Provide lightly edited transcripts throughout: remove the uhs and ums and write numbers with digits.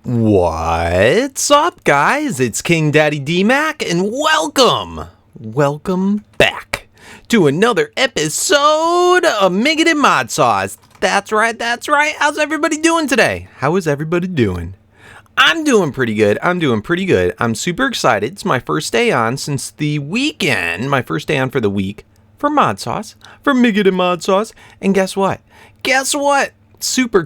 What's up, guys? It's KingDaddyDMAC, and welcome back to another episode of Mekanism ModSauce. That's right. How's everybody doing today? How is everybody doing? I'm doing pretty good. I'm super excited. It's my first day on since the weekend, my first day on for the week for ModSauce, for Mekanism ModSauce, and guess what? Super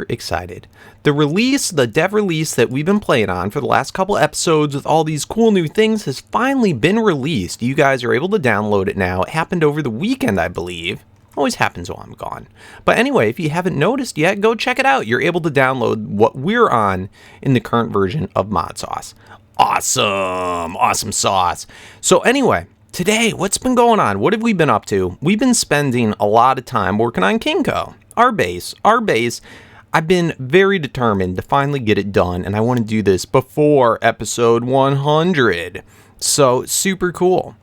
excited. The dev release that we've been playing on for the last couple episodes with all these cool new things has finally been released. You guys are able to download it now. It happened over the weekend, I believe. Always happens while I'm gone. But anyway, if you haven't noticed yet, go check it out. You're able to download what we're on in the current version of ModSauce. Awesome sauce. So anyway, today, what's been going on? What have we been up to? We've been spending a lot of time working on Kinko, our base. I've been very determined to finally get it done, and I want to do this before episode 100. So, super cool.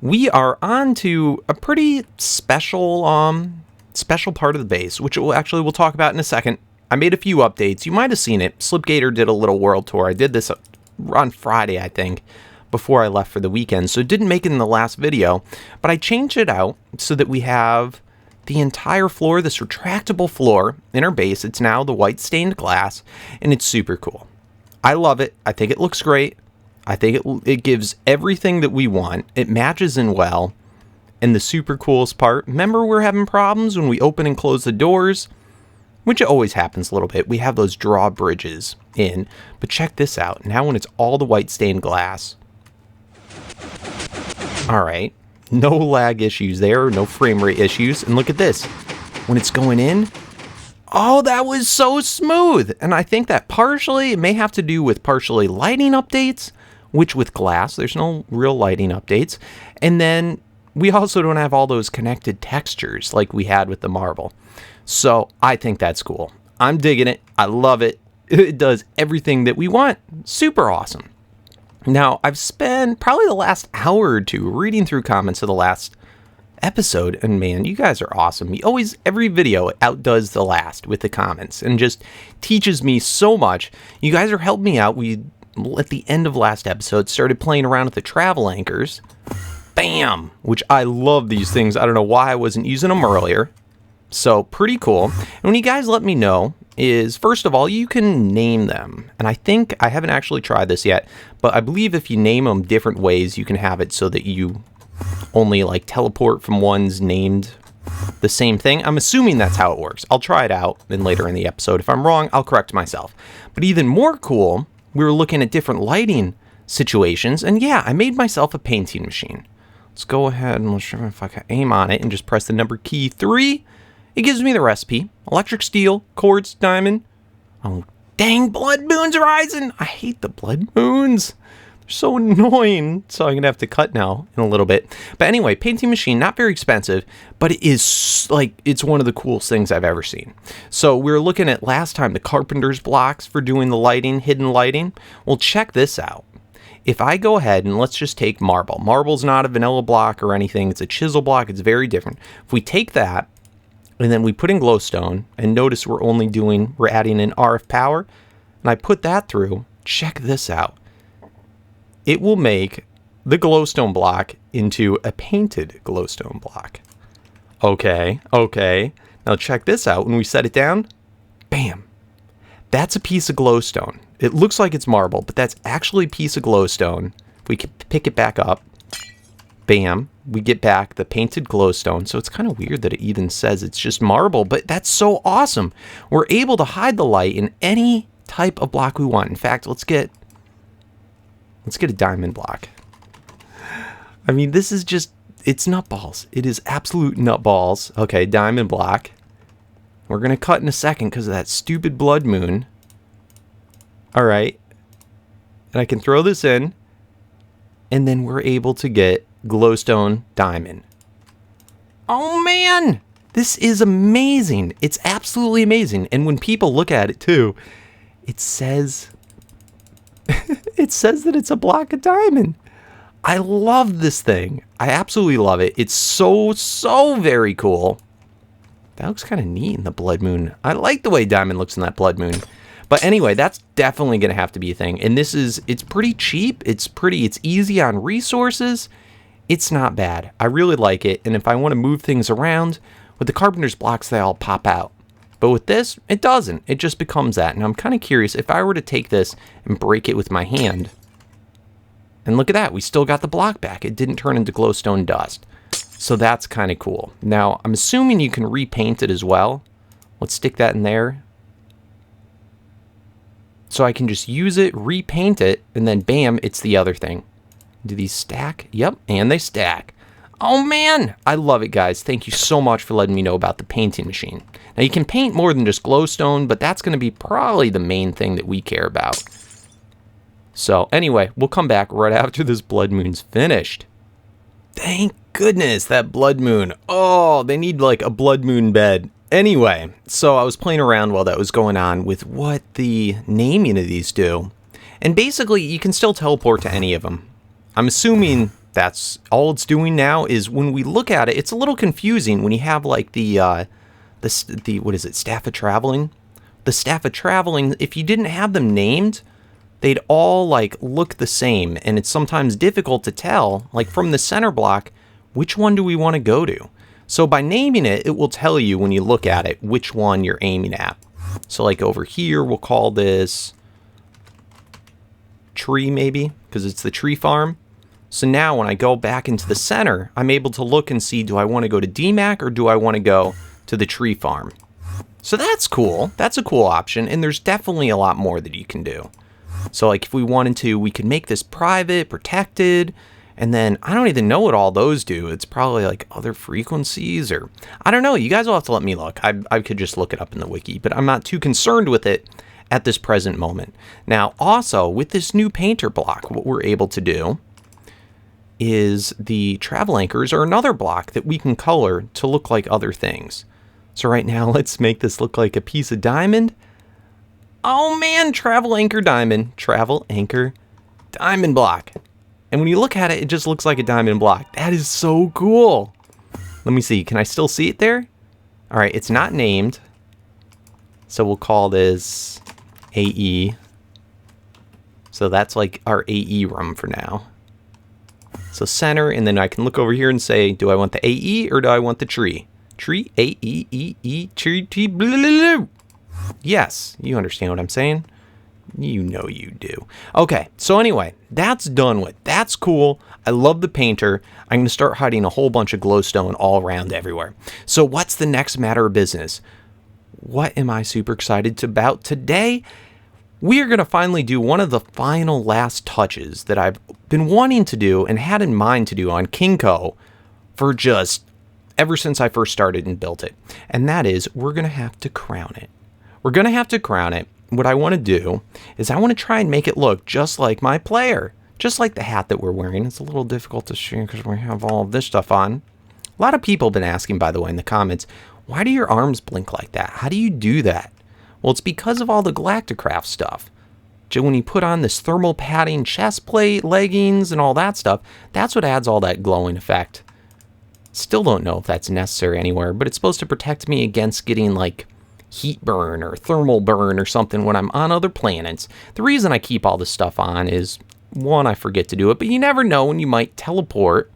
We are on to a pretty special part of the base, which we'll talk about in a second. I made a few updates. You might have seen it. Slipgator did a little world tour. I did this on Friday, I think, before I left for the weekend, so it didn't make it in the last video, but I changed it out so that we have the entire floor, this retractable floor in our base. It's now the white stained glass, and it's super cool. I love it. I think it looks great. I think it gives everything that we want. It matches in well. And the super coolest part, remember we're having problems when we open and close the doors, which always happens a little bit. We have those drawbridges in, but check this out. Now when it's all the white stained glass. All right. No lag issues there, no frame rate issues. And look at this. When it's going in, oh, that was so smooth. And I think that it may have to do with partially lighting updates, which with glass, there's no real lighting updates. And then we also don't have all those connected textures like we had with the marble. So I think that's cool. I'm digging it. I love it. It does everything that we want. Super awesome. Now, I've spent probably the last hour or two reading through comments of the last episode, and man, you guys are awesome. Every video outdoes the last with the comments and just teaches me so much. You guys are helping me out. We, at the end of last episode, started playing around with the travel anchors. Bam! Which I love these things. I don't know why I wasn't using them earlier. So, pretty cool. And when you guys let me know, is first of all, you can name them. And I think, I haven't actually tried this yet, but I believe if you name them different ways, you can have it so that you only like teleport from ones named the same thing. I'm assuming that's how it works. I'll try it out and later in the episode. If I'm wrong, I'll correct myself. But even more cool, we were looking at different lighting situations. And yeah, I made myself a painting machine. Let's go ahead and let's see if I can aim on it and just press the number key 3. It gives me the recipe. Electric steel, quartz, diamond. Oh, dang, blood moons are rising. I hate the blood moons. They're so annoying. So I'm going to have to cut now in a little bit. But anyway, painting machine, not very expensive, but it is it's one of the coolest things I've ever seen. So we were looking at last time the carpenter's blocks for doing the lighting, hidden lighting. Well, check this out. If I go ahead and let's just take marble. Marble's not a vanilla block or anything. It's a chisel block. It's very different. If we take that, and then we put in glowstone, and notice we're adding in RF power, and I put that through, check this out. It will make the glowstone block into a painted glowstone block. Okay. Now check this out. When we set it down, bam. That's a piece of glowstone. It looks like it's marble, but that's actually a piece of glowstone. If we could pick it back up, bam, we get back the painted glowstone. So it's kind of weird that it even says it's just marble, but that's so awesome. We're able to hide the light in any type of block we want. In fact, let's get a diamond block. I mean, this is just, it's nutballs. It is absolute nutballs. Okay, diamond block. We're going to cut in a second because of that stupid blood moon. All right. And I can throw this in, and then we're able to get glowstone diamond. Oh man, this is amazing. It's absolutely amazing. And when people look at it too, it says that it's a block of diamond. I love this thing. I absolutely love it. It's so very cool. That looks kind of neat in the blood moon. I like the way diamond looks in that blood moon. But anyway, that's definitely going to have to be a thing. And it's pretty cheap. It's easy on resources. It's not bad. I really like it. And if I want to move things around, with the carpenter's blocks, they all pop out. But with this, it doesn't. It just becomes that. And I'm kind of curious, if I were to take this and break it with my hand, and look at that, we still got the block back. It didn't turn into glowstone dust. So that's kind of cool. Now, I'm assuming you can repaint it as well. Let's stick that in there. So I can just use it, repaint it, and then bam, it's the other thing. Do these stack? Yep, and they stack. Oh man, I love it, guys. Thank you so much for letting me know about the painting machine. Now, you can paint more than just glowstone, but that's going to be probably the main thing that we care about. So anyway, we'll come back right after this blood moon's finished. Thank goodness, that blood moon. Oh, they need like a blood moon bed. Anyway, so I was playing around while that was going on with what the naming of these do. And basically, you can still teleport to any of them. I'm assuming that's all it's doing now. Is when we look at it, it's a little confusing when you have like the what is it, Staff of Traveling? The Staff of Traveling, if you didn't have them named, they'd all like look the same, and it's sometimes difficult to tell, like from the center block, which one do we want to go to? So by naming it, it will tell you when you look at it which one you're aiming at. So like over here, we'll call this tree maybe, because it's the tree farm. So now when I go back into the center, I'm able to look and see, do I want to go to DMAC or do I want to go to the tree farm? So that's cool. That's a cool option, and there's definitely a lot more that you can do. So like if we wanted to, we could make this private, protected, and then I don't even know what all those do. It's probably like other frequencies, or I don't know. You guys will have to let me look. I could just look it up in the wiki, but I'm not too concerned with it at this present moment. Now also with this new painter block, what we're able to do is the travel anchors are another block that we can color to look like other things. So right now, let's make this look like a piece of diamond. Oh man, travel anchor diamond block. And when you look at it, it just looks like a diamond block. That is so cool. Let me see, can I still see it there? All right, it's not named. So we'll call this AE. So that's like our AE room for now. So center, and then I can look over here and say, do I want the AE or do I want the tree? Tree, AE, tree, T, blah, blah, blah. Yes, you understand what I'm saying? You know you do. Okay, so anyway, that's done with. That's cool. I love the painter. I'm going to start hiding a whole bunch of glowstone all around everywhere. So what's the next matter of business? What am I super excited about today? We are going to finally do one of the final last touches that I've been wanting to do and had in mind to do on KingCo for just ever since I first started and built it. And that is, we're going to have to crown it. We're going to have to crown it. What I want to do is I want to try and make it look just like my player. Just like the hat that we're wearing. It's a little difficult to show because we have all of this stuff on. A lot of people have been asking, by the way, in the comments, why do your arms blink like that? How do you do that? Well, it's because of all the HermitCraft stuff. When you put on this thermal padding chest plate, leggings, and all that stuff, that's what adds all that glowing effect. Still don't know if that's necessary anywhere, but it's supposed to protect me against getting like heat burn or thermal burn or something when I'm on other planets. The reason I keep all this stuff on is, one, I forget to do it, but you never know when you might teleport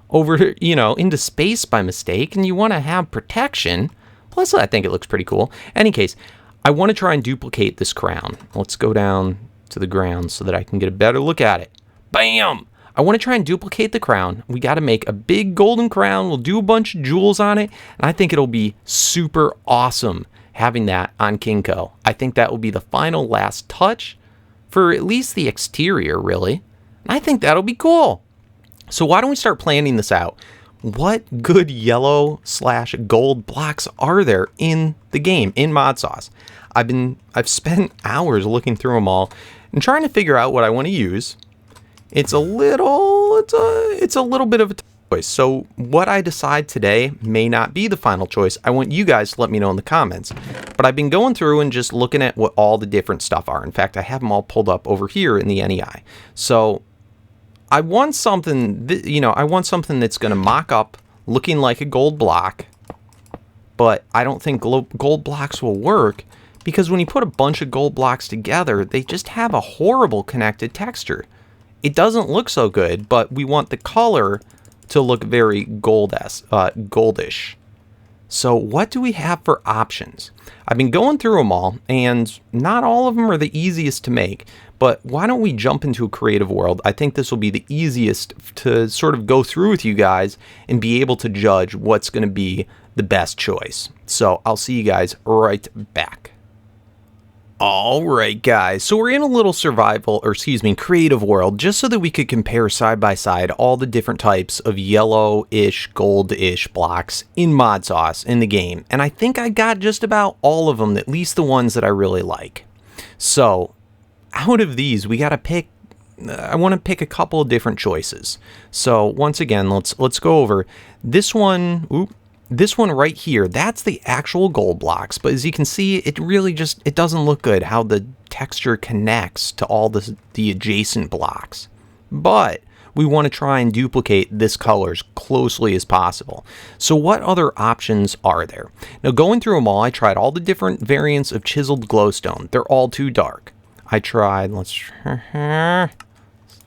over, into space by mistake, and you want to have protection. Plus, I think it looks pretty cool. Any case, I want to try and duplicate this crown. Let's go down to the ground so that I can get a better look at it. Bam! I want to try and duplicate the crown. We got to make a big golden crown. We'll do a bunch of jewels on it, and I think it'll be super awesome having that on KingCo. I think that will be the final last touch for at least the exterior, really. I think that'll be cool. So why don't we start planning this out? What good yellow/gold blocks are there in the game, in ModSauce? I've spent hours looking through them all and trying to figure out what I want to use. It's a little bit of a choice. So what I decide today may not be the final choice. I want you guys to let me know in the comments. But I've been going through and just looking at what all the different stuff are. In fact, I have them all pulled up over here in the NEI. So I want something, I want something that's going to mock up looking like a gold block. But I don't think gold blocks will work because when you put a bunch of gold blocks together, they just have a horrible connected texture. It doesn't look so good, but we want the color to look very goldish. So what do we have for options? I've been going through them all, and not all of them are the easiest to make, but why don't we jump into a creative world? I think this will be the easiest to sort of go through with you guys and be able to judge what's going to be the best choice. So I'll see you guys right back. Alright guys, so we're in a little creative world, just so that we could compare side by side all the different types of yellow-ish, gold-ish blocks in ModSauce in the game. And I think I got just about all of them, at least the ones that I really like. So, out of these, we gotta pick, I want to pick a couple of different choices. So, once again, let's go over this one. This one right here, that's the actual gold blocks, but as you can see, it really just, it doesn't look good how the texture connects to all the adjacent blocks. But we want to try and duplicate this color as closely as possible. So what other options are there? Now, going through them all, I tried all the different variants of chiseled glowstone. They're all too dark. I tried, let's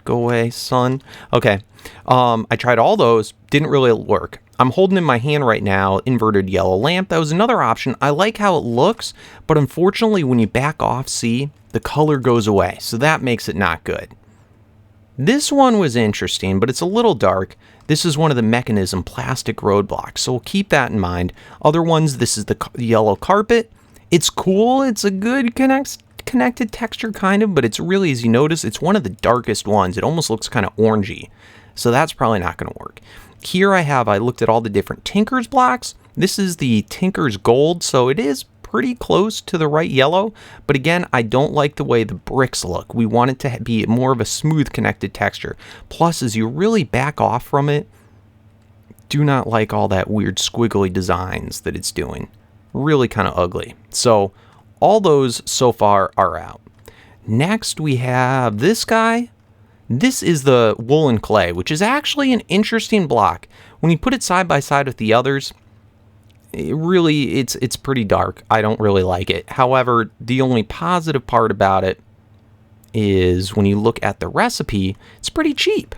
go away, sun. Okay, I tried all those, didn't really work. I'm holding in my hand right now inverted yellow lamp. That was another option. I like how it looks, but unfortunately when you back off, see, the color goes away. So that makes it not good. This one was interesting, but it's a little dark. This is one of the Mekanism plastic roadblocks, so we'll keep that in mind. Other ones, this is the yellow carpet. It's cool. It's a good connected texture kind of, but it's really, as you notice, it's one of the darkest ones. It almost looks kind of orangey. So that's probably not going to work. Here I looked at all the different Tinker's blocks. This is the Tinker's Gold, so it is pretty close to the right yellow. But again, I don't like the way the bricks look. We want it to be more of a smooth connected texture. Plus, as you really back off from it, do not like all that weird squiggly designs that it's doing. Really kind of ugly. So all those so far are out. Next, we have this guy. This is the woolen clay, which is actually an interesting block. When you put it side by side with the others, it's pretty dark. I don't really like it. However, the only positive part about it is when you look at the recipe, it's pretty cheap.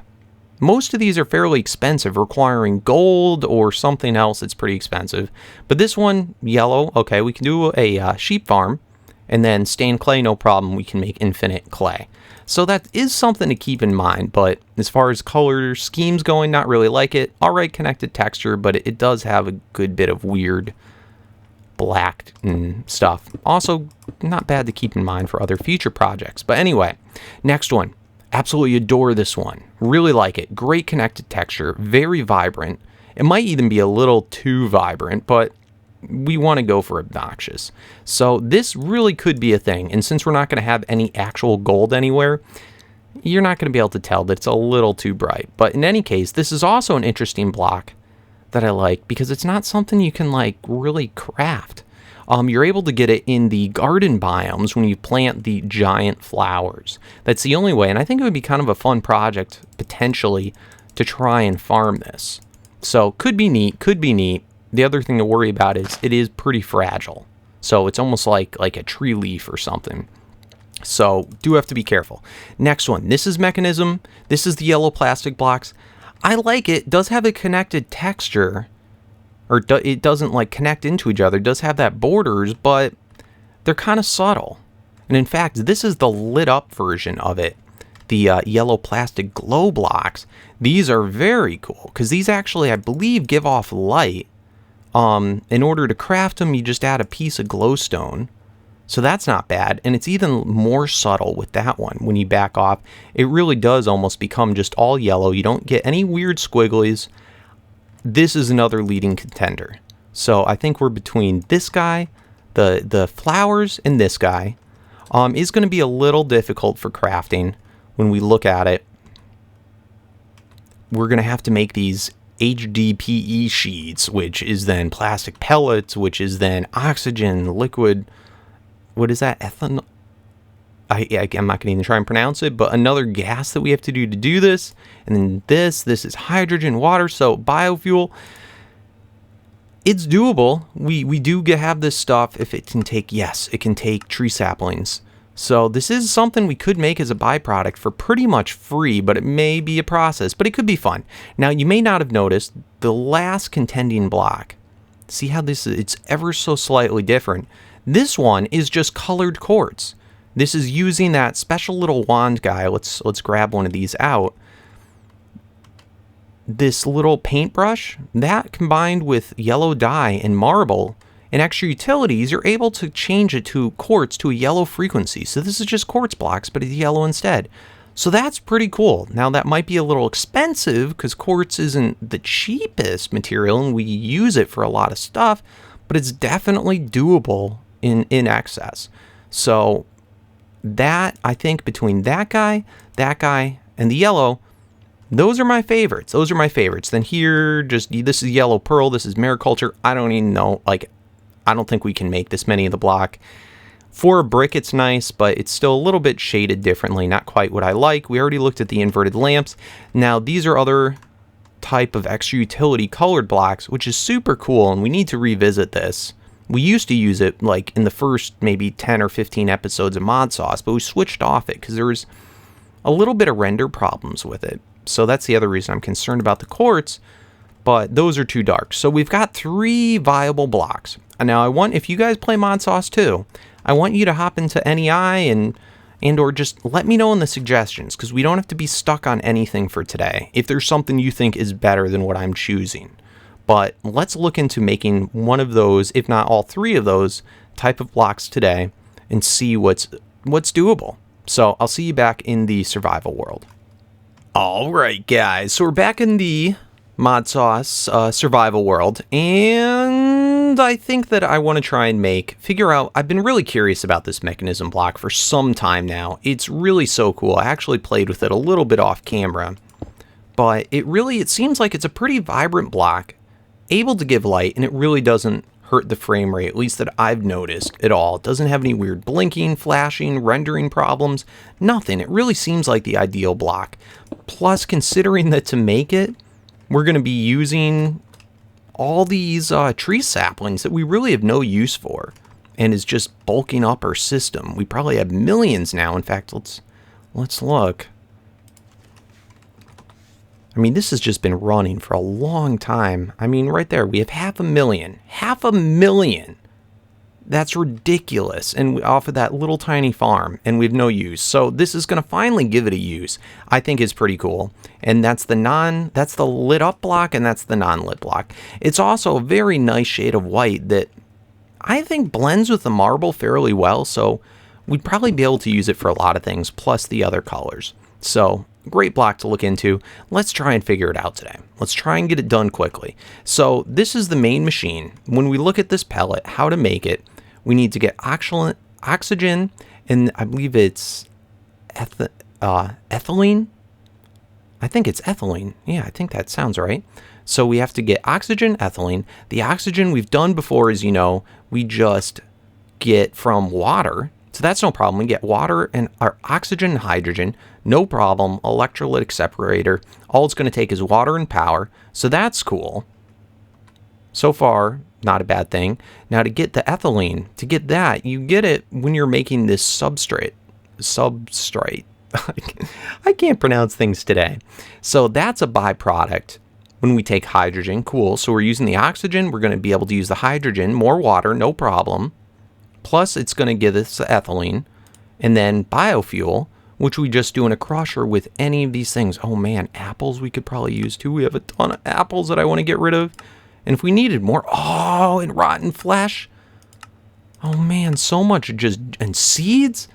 Most of these are fairly expensive, requiring gold or something else that's pretty expensive. But this one, yellow, okay, we can do a sheep farm, and then stained clay, no problem. We can make infinite clay. So that is something to keep in mind, but as far as color schemes going, not really like it. Alright connected texture, but it does have a good bit of weird black and stuff. Also, not bad to keep in mind for other future projects. But anyway, next one. Absolutely adore this one. Really like it. Great connected texture, very vibrant. It might even be a little too vibrant, but we want to go for obnoxious. So this really could be a thing, and since we're not going to have any actual gold anywhere, you're not going to be able to tell that it's a little too bright. But in any case, this is also an interesting block that I like because it's not something you can like really craft. You're able to get it in the garden biomes when you plant the giant flowers. That's the only way, and I think it would be kind of a fun project potentially to try and farm this. So could be neat, could be neat. The other thing to worry about is it is pretty fragile. So it's almost like a tree leaf or something. So do have to be careful. Next one. This is Mekanism. This is the yellow plastic blocks. I like it. It does have a connected texture. Or it doesn't like connect into each other. It does have that borders, but they're kind of subtle. And in fact, this is the lit up version of it. The yellow plastic glow blocks. These are very cool because these actually, I believe, give off light. In order to craft them, you just add a piece of glowstone. So that's not bad. And it's even more subtle with that one. When you back off, it really does almost become just all yellow. You don't get any weird squigglies. This is another leading contender. So I think we're between this guy, the flowers, and this guy. Is going to be a little difficult for crafting when we look at it. We're going to have to make these HDPE sheets, which is then plastic pellets, which is then oxygen, liquid, what is that, ethanol? I'm not going to even try and pronounce it, but another gas that we have to do this, and then this is hydrogen, water, so biofuel. It's doable. We do have this stuff if it can take, yes, it can take tree saplings. So this is something we could make as a byproduct for pretty much free, but it may be a process, but it could be fun. Now, you may not have noticed the last contending block. See how this is, it's ever so slightly different. This one is just colored quartz. This is using that special little wand guy. Let's grab one of these out. This little paintbrush, that combined with yellow dye and marble and extra utilities, you're able to change it to quartz to a yellow frequency. So this is just quartz blocks, but it's yellow instead. So that's pretty cool. Now that might be a little expensive because quartz isn't the cheapest material and we use it for a lot of stuff, but it's definitely doable in excess. So that, I think between that guy, and the yellow, those are my favorites. Then here, just this is yellow pearl. This is mariculture. I don't even know. Like, I don't think we can make this many of the block. For a brick, it's nice, but it's still a little bit shaded differently. Not quite what I like. We already looked at the inverted lamps. Now, these are other type of extra utility colored blocks, which is super cool, and we need to revisit this. We used to use it like in the first maybe 10 or 15 episodes of ModSauce, but we switched off it because there was a little bit of render problems with it. So that's the other reason I'm concerned about the quartz, but those are too dark. So we've got 3 viable blocks. And now I want, if you guys play ModSauce too, I want you to hop into NEI and or just let me know in the suggestions, because we don't have to be stuck on anything for today if there's something you think is better than what I'm choosing. But let's look into making one of those, if not all 3 of those type of blocks today, and see what's doable. So I'll see you back in the survival world. All right, guys. So we're back in the ModSauce survival world, and I think that I want to try and figure out, I've been really curious about this mechanism block for some time now. It's really so cool. I actually played with it a little bit off camera, but it seems like it's a pretty vibrant block, able to give light, and it really doesn't hurt the frame rate, at least that I've noticed at all. It doesn't have any weird blinking, flashing, rendering problems, nothing. It really seems like the ideal block. Plus, considering that to make it, we're going to be using all these tree saplings that we really have no use for, and is just bulking up our system. We probably have millions now. In fact, let's look. I mean, this has just been running for a long time. I mean, right there, we have 500,000. 500,000. That's ridiculous. And off of that little tiny farm, and we have no use. So this is going to finally give it a use. I think is pretty cool. And that's the lit up block, and that's the non-lit block. It's also a very nice shade of white that I think blends with the marble fairly well. So we'd probably be able to use it for a lot of things, plus the other colors. So great block to look into. Let's try and figure it out today. Let's try and get it done quickly. So this is the main machine. When we look at this pellet, how to make it, we need to get oxygen, and I believe it's ethylene. I think it's ethylene. Yeah, I think that sounds right. So we have to get oxygen, ethylene. The oxygen we've done before is, we just get from water. So that's no problem. We get water and our oxygen and hydrogen. No problem. Electrolytic separator. All it's going to take is water and power. So that's cool. So far, not a bad thing. Now to get the ethylene, to get that, you get it when you're making this substrate. I can't pronounce things today. So that's a byproduct when we take hydrogen. Cool. So we're using the oxygen. We're going to be able to use the hydrogen. More water, no problem. Plus, it's going to give us the ethylene. And then biofuel, which we just do in a crusher with any of these things. Oh man, apples we could probably use too. We have a ton of apples that I want to get rid of. And if we needed more, and rotten flesh. Oh man, so much and seeds.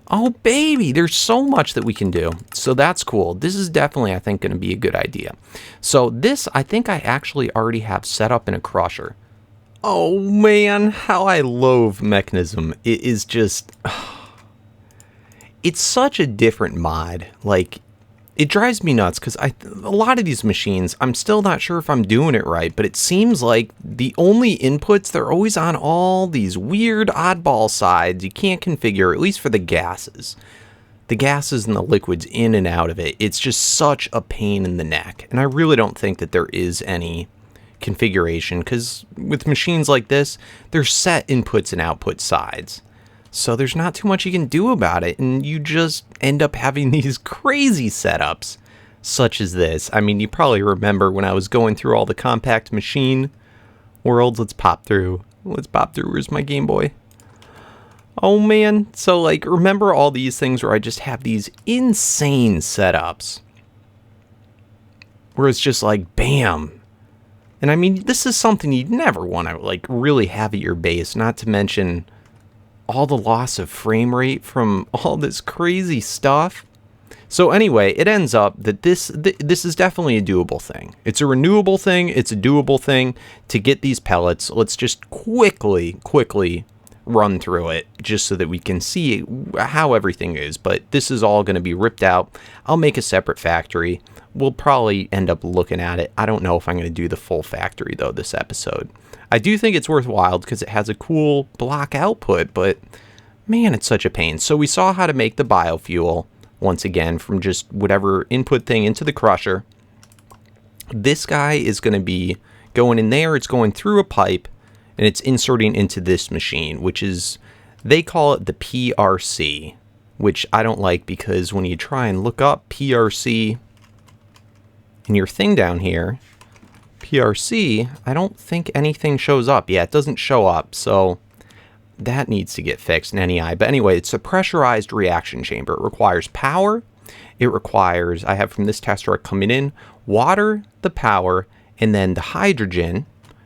Oh baby, there's so much that we can do. So that's cool. This is definitely, I think, going to be a good idea. So this, I think I actually already have set up in a crusher. Oh man, how I loathe Mekanism. It is just, it's such a different mod. Like, it drives me nuts because a lot of these machines, I'm still not sure if I'm doing it right, but it seems like the only inputs, they're always on all these weird oddball sides you can't configure, at least for the gases. The gases and the liquids in and out of it, it's just such a pain in the neck. And I really don't think that there is any configuration, because with machines like this, there's set inputs and output sides. So there's not too much you can do about it, and you just end up having these crazy setups, such as this. I mean, you probably remember when I was going through all the compact machine worlds. Let's pop through. Where's my Game Boy? Oh man. So like, remember all these things where I just have these insane setups where it's just like, bam. And I mean, this is something you'd never want to like really have at your base, not to mention all the loss of frame rate from all this crazy stuff. So anyway, it ends up that this is definitely a doable thing. It's a renewable thing. It's a doable thing to get these pellets. Let's just quickly run through it just so that we can see how everything is. But this is all going to be ripped out. I'll make a separate factory. We'll probably end up looking at it. I don't know if I'm going to do the full factory though this episode. I do think it's worthwhile because it has a cool block output, but man, it's such a pain. So we saw how to make the biofuel once again from just whatever input thing into the crusher. This guy is going to be going in there. It's going through a pipe and it's inserting into this machine, which is, they call it the PRC, which I don't like because when you try and look up PRC in your thing down here, PRC, I don't think anything shows up. Yeah, it doesn't show up, so that needs to get fixed in NEI. But anyway, it's a pressurized reaction chamber. It requires power. It requires, I have from this tester coming in, water, the power, and then the hydrogen,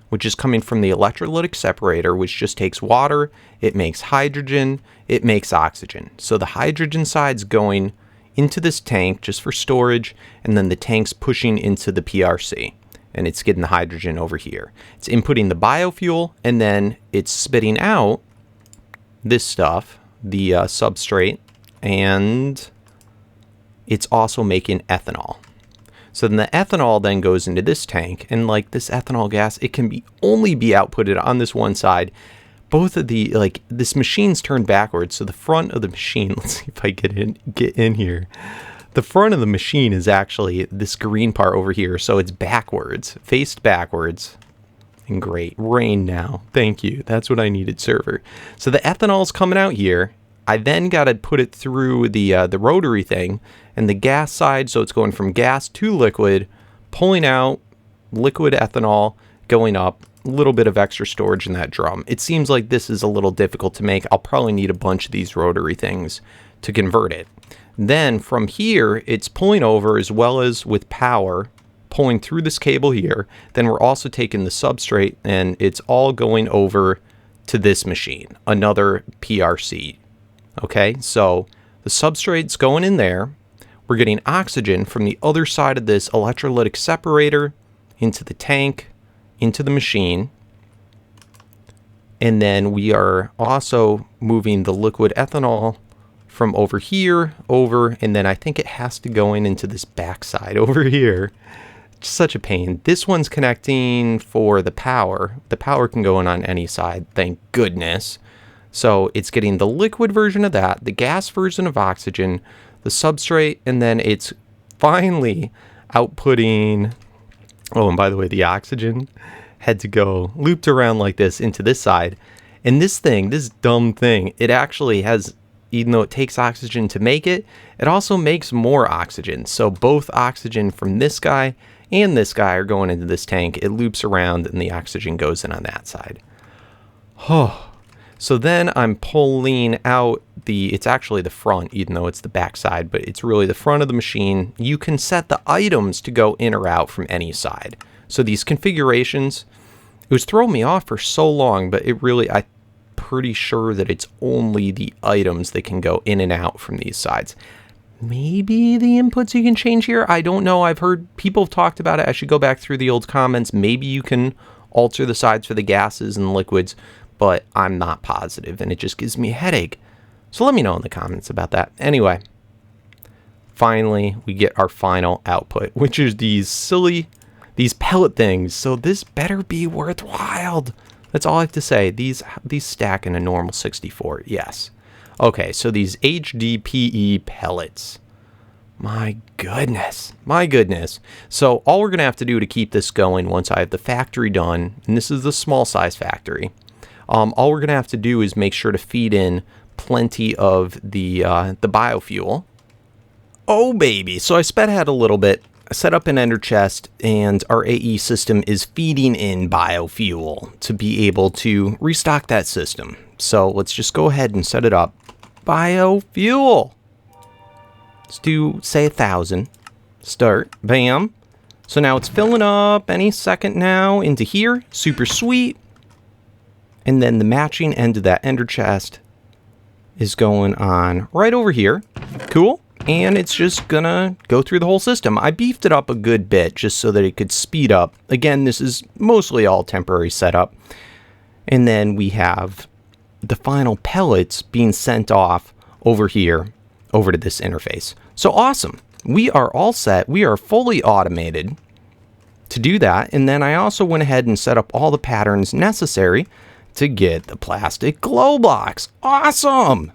which is coming from the electrolytic separator, which just takes water, it makes hydrogen, it makes oxygen. So the hydrogen side's going into this tank just for storage, and then the tank's pushing into the PRC. And it's getting the hydrogen over here. It's inputting the biofuel, and then it's spitting out this stuff, the substrate, and it's also making ethanol. So then the ethanol then goes into this tank, and like this ethanol gas, it can only be outputted on this one side. Both of the, like, this machine's turned backwards, so the front of the machine, let's see if I get in here. The front of the machine is actually this green part over here, so it's backwards, faced backwards. And great, rain now. Thank you. That's what I needed, server. So the ethanol's coming out here. I then got to put it through the rotary thing and the gas side, so it's going from gas to liquid, pulling out liquid ethanol, going up. A little bit of extra storage in that drum. It seems like this is a little difficult to make. I'll probably need a bunch of these rotary things to convert it. Then from here, it's pulling over as well as with power, pulling through this cable here. Then we're also taking the substrate and it's all going over to this machine, another PRC. Okay, so the substrate's going in there. We're getting oxygen from the other side of this electrolytic separator into the tank, into the machine. And then we are also moving the liquid ethanol from over here over, and then I think it has to go into this backside over here. It's such a pain. This one's connecting for the power. The power can go in on any side, thank goodness. So it's getting the liquid version of that, the gas version of oxygen, the substrate, and then it's finally outputting. Oh, and by the way, the oxygen had to go looped around like this into this side. And this thing, this dumb thing, it actually has, even though it takes oxygen to make it, it also makes more oxygen. So both oxygen from this guy and this guy are going into this tank. It loops around and the oxygen goes in on that side. Oh. So then I'm pulling out it's actually the front, even though it's the back side, but it's really the front of the machine. You can set the items to go in or out from any side. So these configurations, it was throwing me off for so long, but it really, I'm pretty sure that it's only the items that can go in and out from these sides. Maybe the inputs you can change here. I don't know. I've heard people have talked about it. I should go back through the old comments. Maybe you can alter the sides for the gases and liquids, but I'm not positive, and it just gives me a headache. So let me know in the comments about that. Anyway, finally, we get our final output, which is these pellet things. So this better be worthwhile. That's all I have to say. These stack in a normal 64. Yes. Okay, so these HDPE pellets. My goodness. My goodness. So all we're going to have to do to keep this going once I have the factory done, and this is the small size factory, all we're going to have to do is make sure to feed in plenty of the biofuel. Oh, baby. So I sped ahead a little bit. I set up an ender chest, and our AE system is feeding in biofuel to be able to restock that system. So let's just go ahead and set it up. Biofuel. Let's do, say, 1,000. Start. Bam. So now it's filling up any second now into here. Super sweet. And then the matching end of that ender chest is going on right over here. Cool. And it's just gonna go through the whole system. I beefed it up a good bit just so that it could speed up. Again, this is mostly all temporary setup. And then we have the final pellets being sent off over here, over to this interface. So awesome. We are all set. We are fully automated to do that. And then I also went ahead and set up all the patterns necessary to get the plastic glow blocks. Awesome.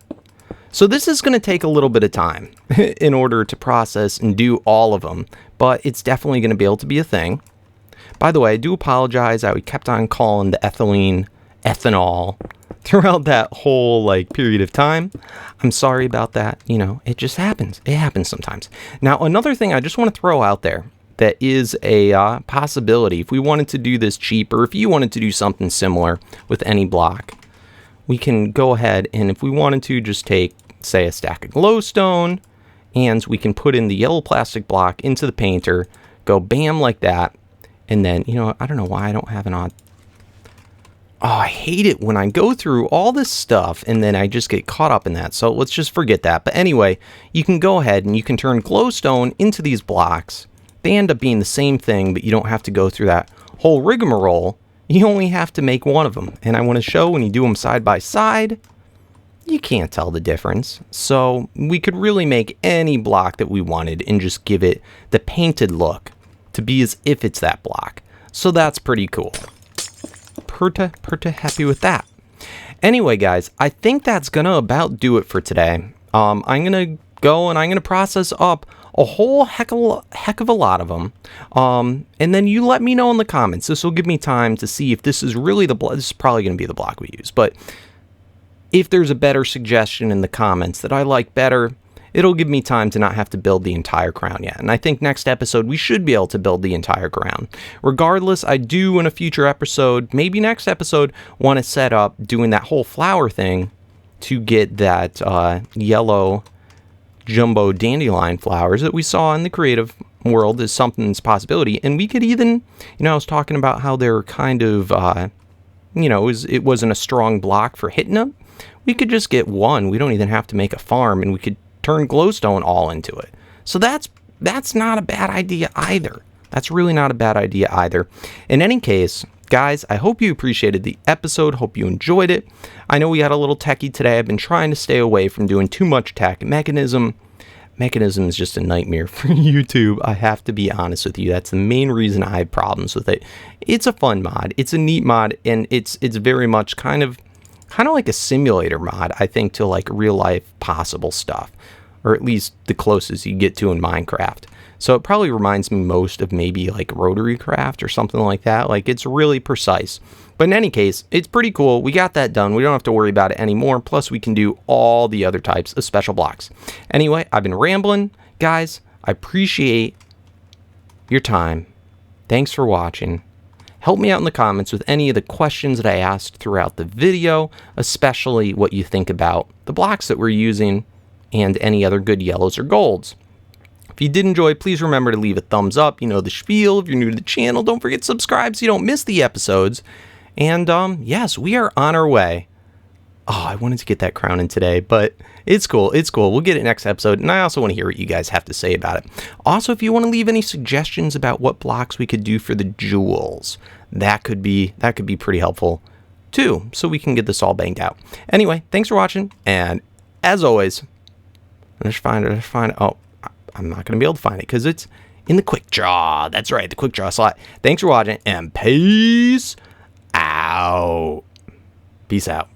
So this is going to take a little bit of time in order to process and do all of them, but it's definitely going to be able to be a thing. By the way, I do apologize. I kept on calling the ethylene ethanol throughout that whole period of time. I'm sorry about that. You know, it just happens. It happens sometimes. Now, another thing I just want to throw out there that is a possibility. If we wanted to do this cheaper, if you wanted to do something similar with any block, we can go ahead and if we wanted to just take, say, a stack of glowstone, and we can put in the yellow plastic block into the painter, go bam like that, and then, you know, I don't know why I don't have an odd... Oh, I hate it when I go through all this stuff and then I just get caught up in that. So let's just forget that. But anyway, you can go ahead and you can turn glowstone into these blocks. They end up being the same thing, but you don't have to go through that whole rigmarole. You only have to make one of them. And I want to show when you do them side by side, you can't tell the difference. So we could really make any block that we wanted and just give it the painted look to be as if it's that block. So that's pretty cool. Pretty happy with that. Anyway, guys, I think that's gonna about do it for today. I'm gonna go and I'm gonna process up a whole heck of a lot of them. And then you let me know in the comments. This will give me time to see if this is really the block. This is probably gonna be the block we use, but if there's a better suggestion in the comments that I like better, it'll give me time to not have to build the entire crown yet. And I think next episode, we should be able to build the entire crown. Regardless, I do in a future episode, maybe next episode, want to set up doing that whole flower thing to get that yellow jumbo dandelion flowers that we saw in the creative world as something's possibility. And we could even, you know, I was talking about how they're kind of, you know, it wasn't a strong block for hitting them. We could just get one. We don't even have to make a farm, and we could turn glowstone all into it. So that's not a bad idea either. That's really not a bad idea either. In any case, guys, I hope you appreciated the episode. Hope you enjoyed it. I know we got a little techie today. I've been trying to stay away from doing too much tech. Mekanism is just a nightmare for YouTube. I have to be honest with you. That's the main reason I have problems with it. It's a fun mod. It's a neat mod, and it's very much kind of like a simulator mod, I think, to like real life possible stuff, or at least the closest you get to in Minecraft. So it probably reminds me most of maybe like RotaryCraft or something like that. Like, it's really precise. But in any case, it's pretty cool. We got that done. We don't have to worry about it anymore. Plus, we can do all the other types of special blocks. Anyway, I've been rambling. Guys, I appreciate your time. Thanks for watching. Help me out in the comments with any of the questions that I asked throughout the video, especially what you think about the blocks that we're using and any other good yellows or golds. If you did enjoy, please remember to leave a thumbs up. You know the spiel. If you're new to the channel, don't forget to subscribe so you don't miss the episodes. And yes, we are on our way. Oh, I wanted to get that crown in today, but it's cool. It's cool. We'll get it next episode. And I also want to hear what you guys have to say about it. Also, if you want to leave any suggestions about what blocks we could do for the jewels, that could be pretty helpful too, so we can get this all banged out. Anyway, thanks for watching. And as always, let's find it. Oh, I'm not going to be able to find it because it's in the quick draw. That's right, the quick draw slot. Thanks for watching, and peace out. Peace out.